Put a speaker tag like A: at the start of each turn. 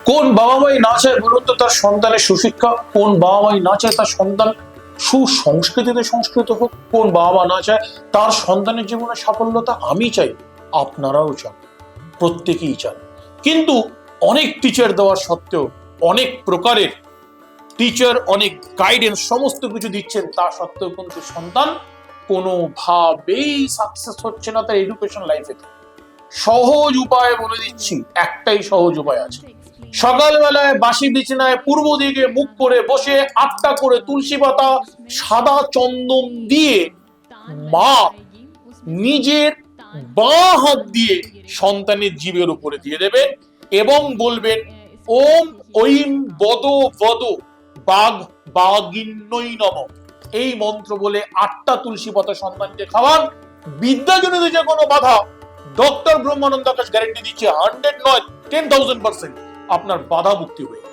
A: কোন বাবা মাই না চায় বলুন তো তার সন্তানের সুশিক্ষা? কোন বাবা মাই না চায় তার সন্তান সুসংস্কৃতিতে সংস্কৃত হোক? কোন বাবা মা না চায় তার সন্তানের জীবনে সাফল্যতা? আমি চাই, আপনারাও চান, প্রত্যেকেই চান। কিন্তু অনেক টিচার দেওয়ার সত্ত্বেও, অনেক প্রকারের টিচার অনেক গাইডেন্স সমস্ত কিছু দিচ্ছেন, তা সত্ত্বেও কিন্তু সন্তান কোনোভাবেই সাকসেস হচ্ছে না তার এডুকেশন লাইফে। সহজ উপায় বলে দিচ্ছি, একটাই সহজ উপায় আছে। সকালবেলায় বাসি বিছানায় পূর্ব দিকে মুখ করে বসে 8টা করে তুলসী পাতা সাদা চন্দন দিয়ে মা নিজের বাঁ হাত দিয়ে সন্তানের জিভের উপরে দিয়ে দেবেন এবং বলবেন ওম ঐম বদ বদ বাঘ বাঘিন্নই নম। এই মন্ত্র বলে 8টা তুলসী পাতা সন্তানকে খাওয়ান। বিদ্যাজনিত যে কোনো বাধা, ডক্টর ব্রহ্মানন্দ আকাশ গ্যারেন্টি দিচ্ছে 100 নয় 10,000% আপনার বাধা মুক্তি হয়ে